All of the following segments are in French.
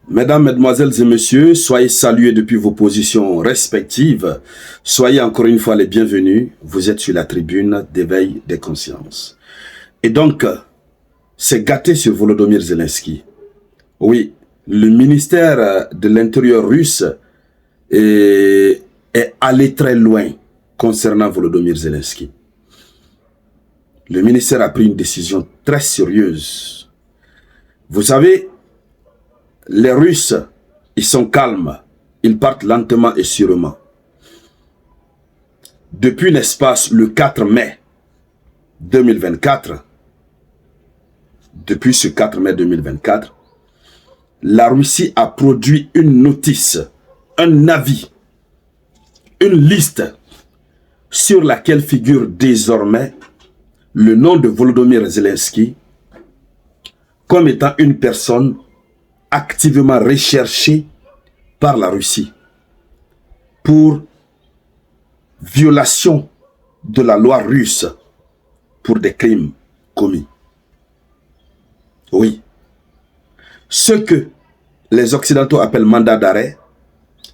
Mesdames, Mesdemoiselles et Messieurs, soyez salués depuis vos positions respectives. Soyez encore une fois les bienvenus. Vous êtes sur la tribune d'éveil des consciences. Et donc, c'est gâté sur Volodymyr Zelensky. Oui, le ministère de l'Intérieur russe est allé très loin concernant Volodymyr Zelensky. Le ministère a pris une décision très sérieuse. Vous savez, les Russes, ils sont calmes. Ils partent lentement et sûrement. Depuis, n'est-ce pas, le 4 mai 2024, depuis ce 4 mai 2024, la Russie a produit une notice, un avis, une liste sur laquelle figure désormais le nom de Volodymyr Zelensky comme étant une personne activement recherchée par la Russie pour violation de la loi russe pour des crimes commis. Oui. Ce que les Occidentaux appellent mandat d'arrêt,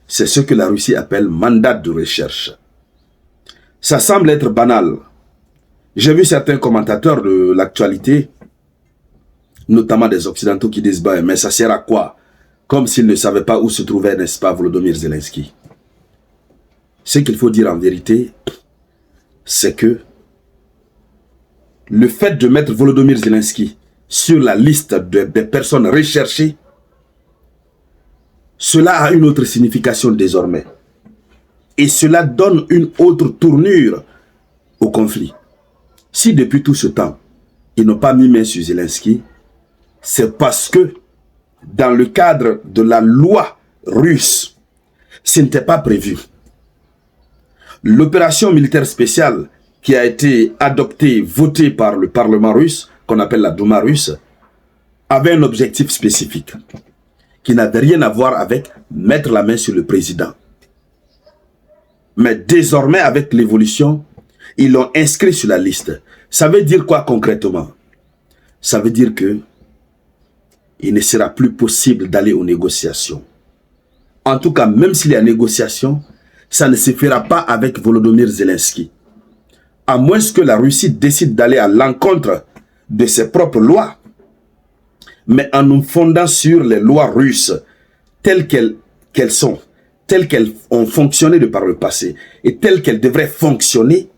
c'est ce que la Russie appelle mandat de recherche. Ça semble être banal. J'ai vu certains commentateurs de l'actualité, notamment des Occidentaux, qui disent bah, « mais ça sert à quoi ?» Comme s'ils ne savaient pas où se trouvait, n'est-ce pas, Volodymyr Zelensky. Ce qu'il faut dire en vérité, c'est que le fait de mettre Volodymyr Zelensky sur la liste des personnes recherchées, cela a une autre signification désormais. Et cela donne une autre tournure au conflit. Si depuis tout ce temps, ils n'ont pas mis main sur Zelensky, c'est parce que dans le cadre de la loi russe, ce n'était pas prévu. L'opération militaire spéciale qui a été adoptée, votée par le Parlement russe, qu'on appelle la Douma russe, avait un objectif spécifique qui n'avait rien à voir avec mettre la main sur le président. Mais désormais, avec l'évolution, ils l'ont inscrit sur la liste. Ça veut dire quoi concrètement? Ça veut dire que il ne sera plus possible d'aller aux négociations. En tout cas, même s'il y a négociation, ça ne se fera pas avec Volodymyr Zelensky. À moins que la Russie décide d'aller à l'encontre de ses propres lois, mais en nous fondant sur les lois russes telles qu'elles sont, telles qu'elles ont fonctionné de par le passé et telles qu'elles devraient fonctionner,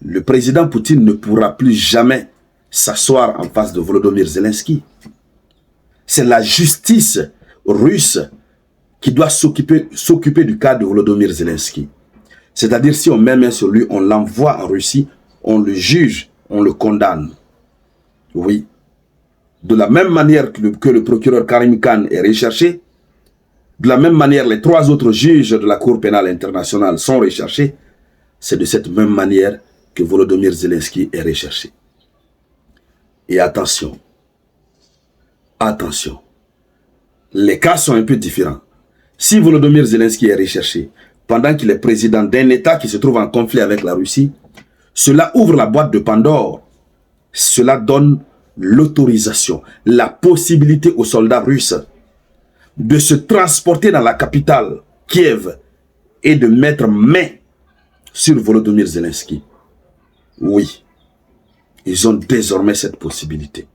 le président Poutine ne pourra plus jamais s'asseoir en face de Volodymyr Zelensky. C'est la justice russe qui doit s'occuper du cas de Volodymyr Zelensky. C'est-à-dire, si on met main sur lui, on l'envoie en Russie, on le juge, on le condamne. Oui. De la même manière que le procureur Karim Khan est recherché, de la même manière, les 3 autres juges de la Cour pénale internationale sont recherchés, c'est de cette même manière que Volodymyr Zelensky est recherché. Et attention, attention, les cas sont un peu différents. Si Volodymyr Zelensky est recherché pendant qu'il est président d'un État qui se trouve en conflit avec la Russie, cela ouvre la boîte de Pandore. Cela donne l'autorisation, la possibilité aux soldats russes de se transporter dans la capitale, Kiev, et de mettre main sur Volodymyr Zelensky. Oui, ils ont désormais cette possibilité.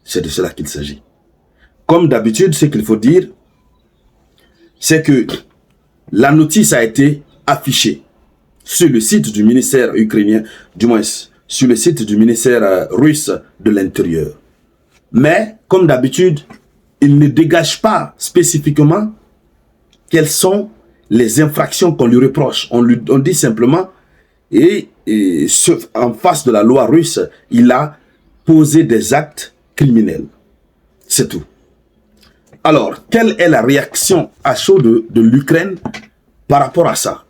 C'est de cela qu'il s'agit. Comme d'habitude, ce qu'il faut dire, c'est que la notice a été affichée sur le site du ministère ukrainien, du moins sur le site du ministère russe de l'Intérieur. Mais, comme d'habitude, il ne dégage pas spécifiquement quelles sont les infractions qu'on lui reproche. On dit simplement, en face de la loi russe, il a posé des actes criminels. C'est tout. Alors, quelle est la réaction à chaud de l'Ukraine par rapport à ça?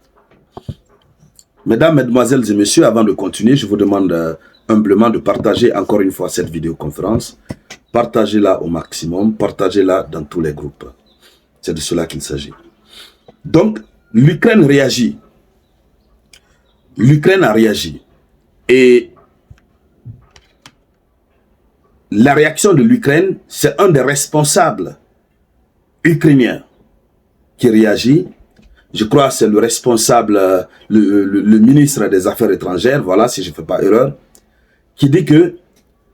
Mesdames, Mesdemoiselles et Messieurs, avant de continuer, je vous demande humblement de partager encore une fois cette vidéoconférence. Partagez-la au maximum, partagez-la dans tous les groupes. C'est de cela qu'il s'agit. Donc, l'Ukraine réagit. L'Ukraine a réagi. Et la réaction de l'Ukraine, c'est un des responsables ukrainiens qui réagit. Je crois que c'est le responsable, le ministre des Affaires étrangères, voilà, si je ne fais pas erreur, qui dit que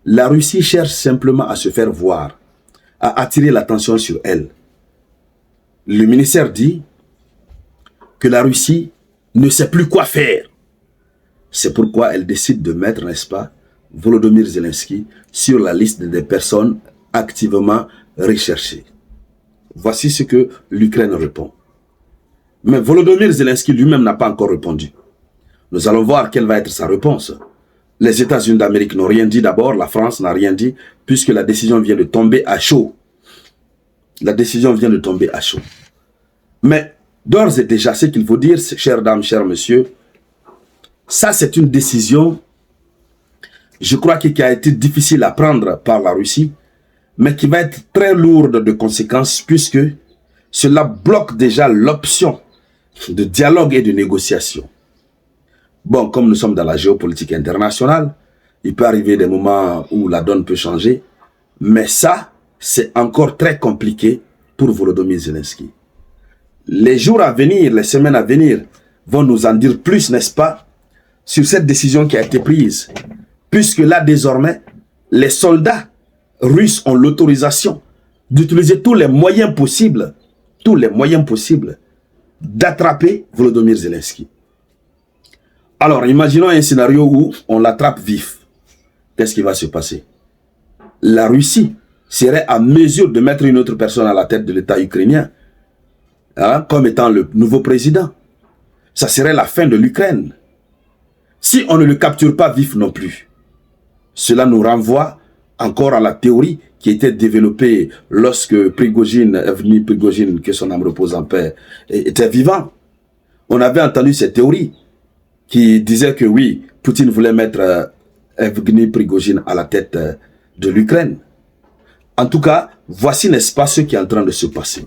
la Russie cherche simplement à se faire voir, à attirer l'attention sur elle. Le ministère dit que la Russie ne sait plus quoi faire. C'est pourquoi elle décide de mettre, n'est-ce pas, Volodymyr Zelensky sur la liste des personnes activement recherchées. Voici ce que l'Ukraine répond. Mais Volodymyr Zelensky lui-même n'a pas encore répondu. Nous allons voir quelle va être sa réponse. Les États-Unis d'Amérique n'ont rien dit d'abord, la France n'a rien dit, puisque la décision vient de tomber à chaud. La décision vient de tomber à chaud. Mais d'ores et déjà, ce qu'il faut dire, chères dames, chers messieurs, ça c'est une décision, je crois, qui a été difficile à prendre par la Russie, mais qui va être très lourde de conséquences, puisque cela bloque déjà l'option de dialogue et de négociation. Bon, comme nous sommes dans la géopolitique internationale, il peut arriver des moments où la donne peut changer, mais ça, c'est encore très compliqué pour Volodymyr Zelensky. Les jours à venir, les semaines à venir, vont nous en dire plus, n'est-ce pas, sur cette décision qui a été prise. Puisque là, désormais, les soldats russes ont l'autorisation d'utiliser tous les moyens possibles d'attraper Volodymyr Zelensky. Alors, imaginons un scénario où on l'attrape vif. Qu'est-ce qui va se passer? La Russie serait à mesure de mettre une autre personne à la tête de l'État ukrainien, hein, comme étant le nouveau président. Ça serait la fin de l'Ukraine. Si on ne le capture pas vif non plus, cela nous renvoie encore à la théorie qui était développée lorsque Prigojine, Evgeny Prigojine, que son âme repose en paix, était vivant. On avait entendu cette théorie qui disait que oui, Poutine voulait mettre Evgeny Prigojine à la tête de l'Ukraine. En tout cas, voici, n'est-ce pas, ce qui est en train de se passer.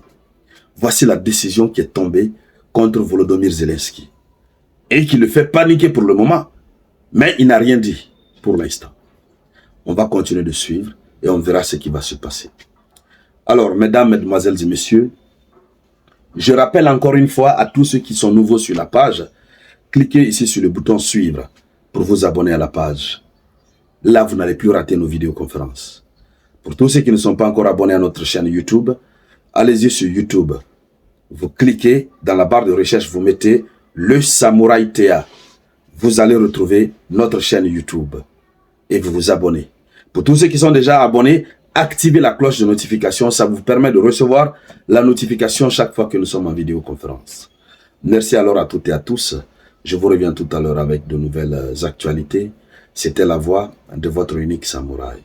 Voici la décision qui est tombée contre Volodymyr Zelensky. Et qui le fait paniquer pour le moment. Mais il n'a rien dit pour l'instant. On va continuer de suivre et on verra ce qui va se passer. Alors, mesdames, mesdemoiselles et messieurs, je rappelle encore une fois à tous ceux qui sont nouveaux sur la page, cliquez ici sur le bouton suivre pour vous abonner à la page. Là, vous n'allez plus rater nos vidéoconférences. Pour tous ceux qui ne sont pas encore abonnés à notre chaîne YouTube, allez-y sur YouTube. Vous cliquez dans la barre de recherche, vous mettez le Samouraï Théa. Vous allez retrouver notre chaîne YouTube et vous vous abonnez. Pour tous ceux qui sont déjà abonnés, activez la cloche de notification. Ça vous permet de recevoir la notification chaque fois que nous sommes en vidéoconférence. Merci alors à toutes et à tous. Je vous reviens tout à l'heure avec de nouvelles actualités. C'était la voix de votre unique samouraï.